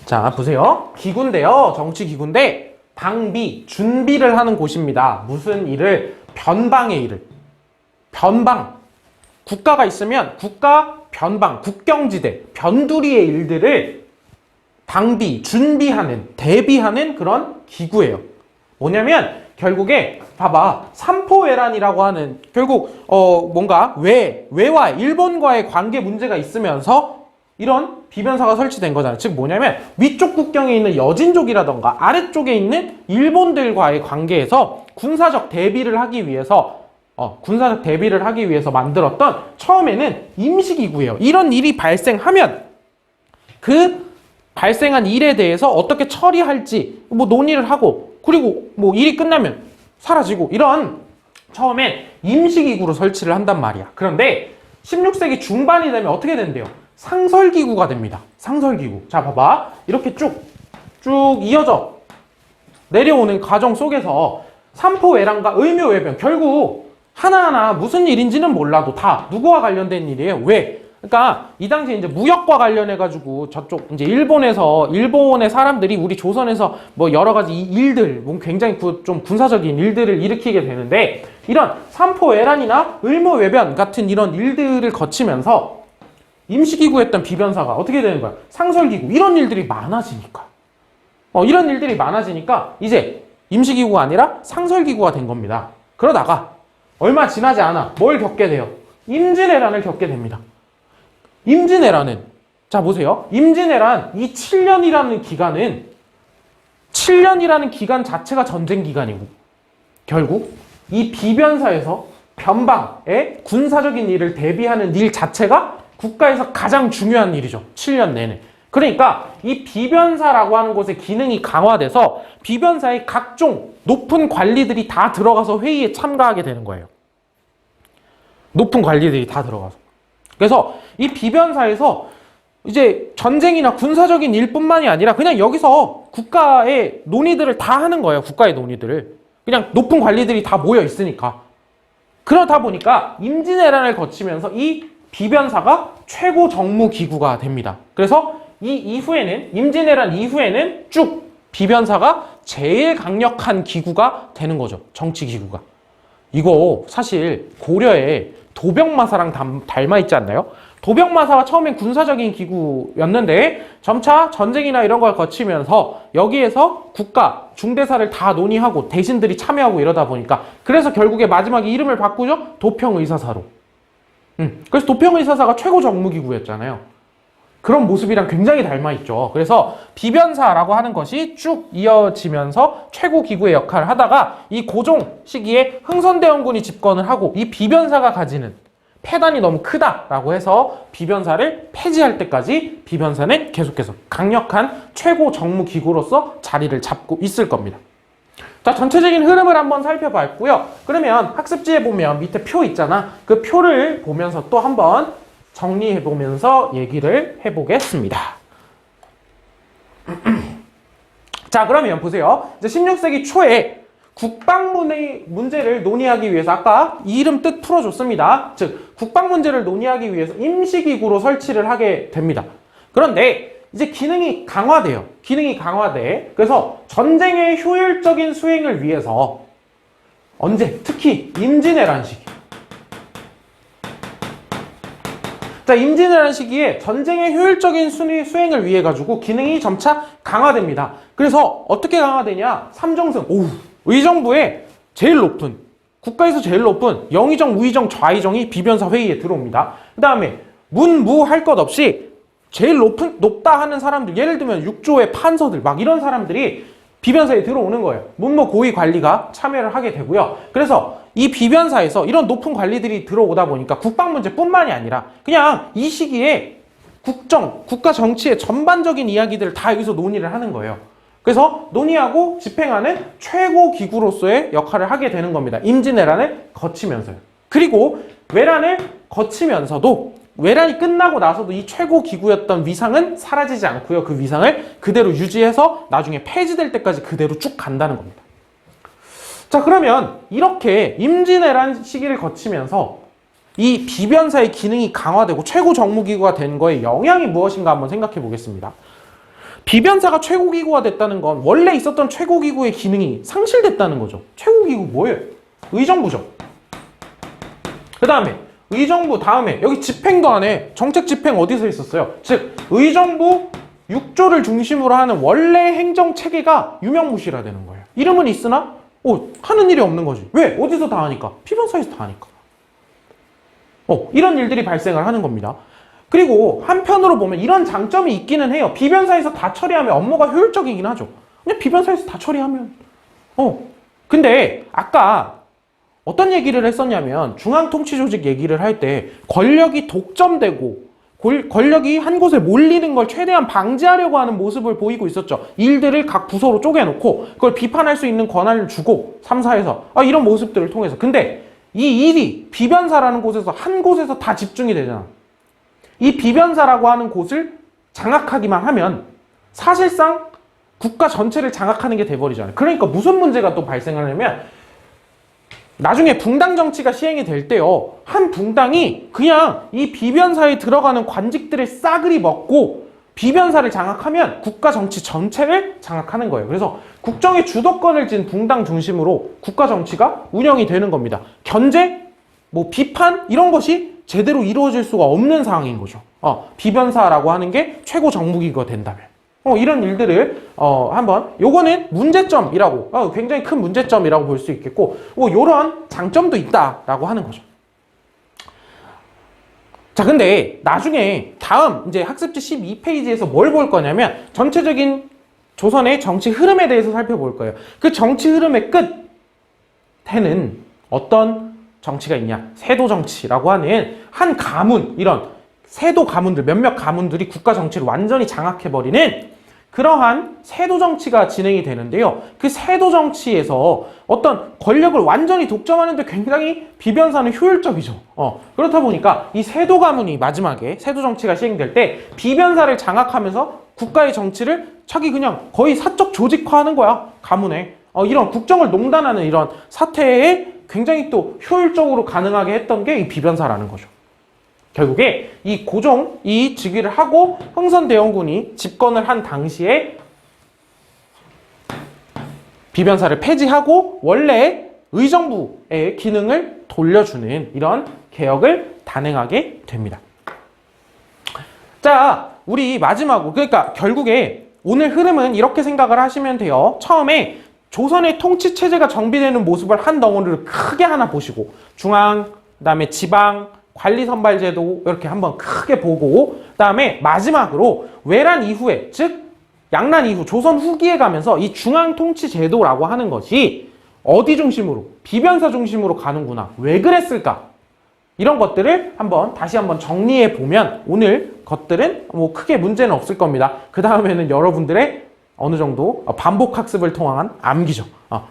자, 보세요. 기구인데요. 정치기구인데 방비, 준비를 하는 곳입니다. 무슨 일을? 변방의 일을. 변방. 국가가 있으면 국가, 변방, 국경지대, 변두리의 일들을 방비, 준비하는, 대비하는 그런 기구예요. 뭐냐면 결국에 봐봐. 삼포외란이라고 하는 결국 뭔가 외와 일본과의 관계 문제가 있으면서 이런 비변사가 설치된 거잖아요. 즉 뭐냐면 위쪽 국경에 있는 여진족이라던가 아래쪽에 있는 일본들과의 관계에서 군사적 대비를 하기 위해서 만들었던 처음에는 임시기구예요. 이런 일이 발생하면 그 발생한 일에 대해서 어떻게 처리할지 논의를 하고 그리고 일이 끝나면 사라지고 이런 처음엔 임시기구로 설치를 한단 말이야. 그런데 16세기 중반이 되면 어떻게 된대요? 상설기구가 됩니다. 상설기구. 자, 봐봐. 이렇게 쭉 이어져 내려오는 과정 속에서 삼포외란과 의묘외변 결국 하나하나 무슨 일인지는 몰라도 다 누구와 관련된 일이에요. 왜? 그러니까 이 당시에 이제 무역과 관련해가지고 저쪽 이제 일본의 사람들이 우리 조선에서 여러 가지 일들, 굉장히 좀 군사적인 일들을 일으키게 되는데 이런 삼포외란이나 의묘외변 같은 이런 일들을 거치면서 임시기구였던 비변사가 어떻게 되는 거야? 상설기구. 이런 일들이 많아지니까. 이런 일들이 많아지니까 이제 임시기구가 아니라 상설기구가 된 겁니다. 그러다가 얼마 지나지 않아 뭘 겪게 돼요? 임진왜란을 겪게 됩니다. 임진왜란은 자 보세요. 임진왜란 이 7년이라는 기간 자체가 전쟁 기간이고 결국 이 비변사에서 변방의 군사적인 일을 대비하는 일 자체가 국가에서 가장 중요한 일이죠. 7년 내내. 그러니까 이 비변사라고 하는 곳의 기능이 강화돼서 비변사의 각종 높은 관리들이 다 들어가서 회의에 참가하게 되는 거예요. 높은 관리들이 다 들어가서. 그래서 이 비변사에서 이제 전쟁이나 군사적인 일뿐만이 아니라 그냥 여기서 국가의 논의들을 다 하는 거예요. 국가의 논의들을. 그냥 높은 관리들이 다 모여 있으니까. 그러다 보니까 임진왜란을 거치면서 이 비변사가 최고 정무기구가 됩니다. 그래서 이 이후에는 임진왜란 이후에는 쭉 비변사가 제일 강력한 기구가 되는 거죠. 정치기구가. 이거 사실 고려에 도병마사랑 닮아 있지 않나요? 도병마사가 처음엔 군사적인 기구였는데 점차 전쟁이나 이런 걸 거치면서 여기에서 국가, 중대사를 다 논의하고 대신들이 참여하고 이러다 보니까 그래서 결국에 마지막에 이름을 바꾸죠? 도평의사사로. 그래서 도평의사사가 최고 정무기구였잖아요. 그런 모습이랑 굉장히 닮아있죠. 그래서 비변사라고 하는 것이 쭉 이어지면서 최고 기구의 역할을 하다가 이 고종 시기에 흥선대원군이 집권을 하고 이 비변사가 가지는 패단이 너무 크다라고 해서 비변사를 폐지할 때까지 비변사는 계속해서 강력한 최고 정무기구로서 자리를 잡고 있을 겁니다. 자, 전체적인 흐름을 한번 살펴봤고요. 그러면 학습지에 보면 밑에 표 있잖아. 그 표를 보면서 또 한번 정리해보면서 얘기를 해보겠습니다. 자, 그러면 보세요. 이제 16세기 초에 국방문의 문제를 논의하기 위해서 아까 이 이름 뜻 풀어줬습니다. 즉, 국방 문제를 논의하기 위해서 임시기구로 설치를 하게 됩니다. 그런데 이제 기능이 강화돼요. 기능이 강화돼. 그래서 전쟁의 효율적인 수행을 위해서 언제? 특히 임진왜란 시기. 자, 임진왜란 시기에 전쟁의 효율적인 수행을 위해 가지고 기능이 점차 강화됩니다. 그래서 어떻게 강화되냐? 삼정승, 의정부의 제일 높은, 국가에서 제일 높은 영의정, 우의정, 좌의정이 비변사 회의에 들어옵니다. 그 다음에 문무 할 것 없이 제일 높다 하는 사람들, 예를 들면 육조의 판서들 막 이런 사람들이 비변사에 들어오는 거예요. 문무 고위 관리가 참여를 하게 되고요. 그래서 이 비변사에서 이런 높은 관리들이 들어오다 보니까 국방 문제뿐만이 아니라 그냥 이 시기에 국가 정치의 전반적인 이야기들을 다 여기서 논의를 하는 거예요. 그래서 논의하고 집행하는 최고 기구로서의 역할을 하게 되는 겁니다. 임진왜란을 거치면서요. 그리고 외란을 거치면서도 외란이 끝나고 나서도 이 최고 기구였던 위상은 사라지지 않고요. 그 위상을 그대로 유지해서 나중에 폐지될 때까지 그대로 쭉 간다는 겁니다. 자, 그러면 이렇게 임진왜란 시기를 거치면서 이 비변사의 기능이 강화되고 최고 정무기구가 된 거에 영향이 무엇인가 한번 생각해 보겠습니다. 비변사가 최고기구가 됐다는 건 원래 있었던 최고기구의 기능이 상실됐다는 거죠. 최고기구 뭐예요? 의정부죠. 그 다음에 의정부 다음에 여기 집행도 안 해. 정책 집행 어디서 있었어요? 즉 의정부 6조를 중심으로 하는 원래 행정체계가 유명무실화되는 거예요. 이름은 있으나 하는 일이 없는 거지. 왜? 어디서 다 하니까? 비변사에서 다 하니까. 이런 일들이 발생을 하는 겁니다. 그리고 한편으로 보면 이런 장점이 있기는 해요. 비변사에서 다 처리하면 업무가 효율적이긴 하죠. 그냥 비변사에서 다 처리하면. 근데 아까 어떤 얘기를 했었냐면 중앙통치조직 얘기를 할 때 권력이 독점되고 권력이 한 곳에 몰리는 걸 최대한 방지하려고 하는 모습을 보이고 있었죠. 일들을 각 부서로 쪼개놓고 그걸 비판할 수 있는 권한을 주고 3사에서 이런 모습들을 통해서. 근데 이 일이 비변사라는 곳에서 한 곳에서 다 집중이 되잖아. 이 비변사라고 하는 곳을 장악하기만 하면 사실상 국가 전체를 장악하는 게 돼버리잖아요. 그러니까 무슨 문제가 또 발생하냐면 나중에 붕당 정치가 시행이 될 때요. 한 붕당이 그냥 이 비변사에 들어가는 관직들을 싸그리 먹고 비변사를 장악하면 국가 정치 전체를 장악하는 거예요. 그래서 국정의 주도권을 쥔 붕당 중심으로 국가 정치가 운영이 되는 겁니다. 견제, 비판 이런 것이 제대로 이루어질 수가 없는 상황인 거죠. 비변사라고 하는 게 최고 정무기구가 된다면. 이런 일들을 한번 요거는 문제점이라고 굉장히 큰 문제점이라고 볼 수 있겠고 요런 장점도 있다라고 하는 거죠. 자, 근데 나중에 다음 이제 학습지 12페이지에서 뭘 볼 거냐면 전체적인 조선의 정치 흐름에 대해서 살펴볼 거예요. 그 정치 흐름의 끝에는 어떤 정치가 있냐? 세도 정치라고 하는 한 가문, 이런 세도 가문들, 몇몇 가문들이 국가 정치를 완전히 장악해버리는 그러한 세도 정치가 진행이 되는데요. 그 세도 정치에서 어떤 권력을 완전히 독점하는데 굉장히 비변사는 효율적이죠. 그렇다 보니까 이 세도 가문이 마지막에 세도 정치가 시행될 때 비변사를 장악하면서 국가의 정치를 자기 그냥 거의 사적 조직화하는 거야. 가문에. 이런 국정을 농단하는 이런 사태에 굉장히 또 효율적으로 가능하게 했던 게 이 비변사라는 거죠. 결국에 이 고종이 즉위를 하고 흥선대원군이 집권을 한 당시에 비변사를 폐지하고 원래 의정부의 기능을 돌려주는 이런 개혁을 단행하게 됩니다. 자, 우리 마지막으로, 그러니까 결국에 오늘 흐름은 이렇게 생각을 하시면 돼요. 처음에 조선의 통치 체제가 정비되는 모습을 한 덩어리를 크게 하나 보시고, 중앙, 그다음에 지방, 관리 선발 제도 이렇게 한번 크게 보고, 그다음에 마지막으로 외란 이후에, 즉 양란 이후 조선 후기에 가면서 이 중앙 통치 제도라고 하는 것이 어디 중심으로? 비변사 중심으로 가는구나. 왜 그랬을까? 이런 것들을 다시 한번 정리해 보면 오늘 것들은 뭐 크게 문제는 없을 겁니다. 그 다음에는 여러분들의 어느 정도 반복 학습을 통한 암기죠.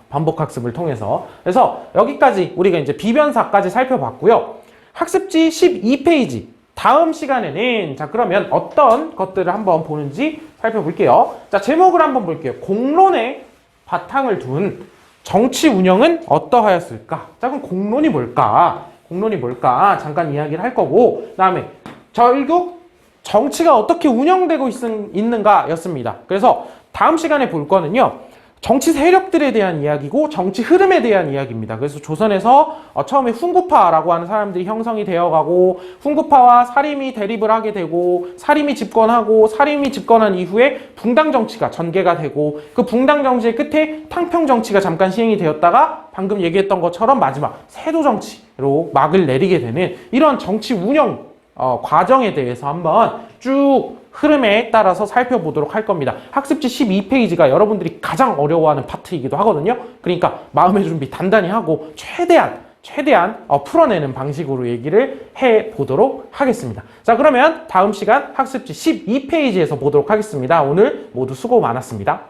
반복 학습을 통해서. 그래서 여기까지 우리가 이제 비변사까지 살펴봤고요. 학습지 12페이지. 다음 시간에는 자, 그러면 어떤 것들을 한번 보는지 살펴볼게요. 자, 제목을 한번 볼게요. 공론의 바탕을 둔 정치 운영은 어떠하였을까? 자, 그럼 공론이 뭘까? 공론이 뭘까? 잠깐 이야기를 할 거고, 그 다음에 결국 정치가 어떻게 운영되고 있는가 였습니다. 그래서 다음 시간에 볼 거는요, 정치 세력들에 대한 이야기고 정치 흐름에 대한 이야기입니다. 그래서 조선에서 처음에 훈구파라고 하는 사람들이 형성이 되어가고, 훈구파와 사림이 대립을 하게 되고, 사림이 집권하고, 사림이 집권한 이후에 붕당 정치가 전개가 되고, 그 붕당 정치의 끝에 탕평 정치가 잠깐 시행이 되었다가 방금 얘기했던 것처럼 마지막 세도 정치로 막을 내리게 되는 이런 정치 운영 과정에 대해서 한번 쭉 흐름에 따라서 살펴보도록 할 겁니다. 학습지 12페이지가 여러분들이 가장 어려워하는 파트이기도 하거든요. 그러니까 마음의 준비 단단히 하고 최대한 풀어내는 방식으로 얘기를 해보도록 하겠습니다. 자, 그러면 다음 시간 학습지 12페이지에서 보도록 하겠습니다. 오늘 모두 수고 많았습니다.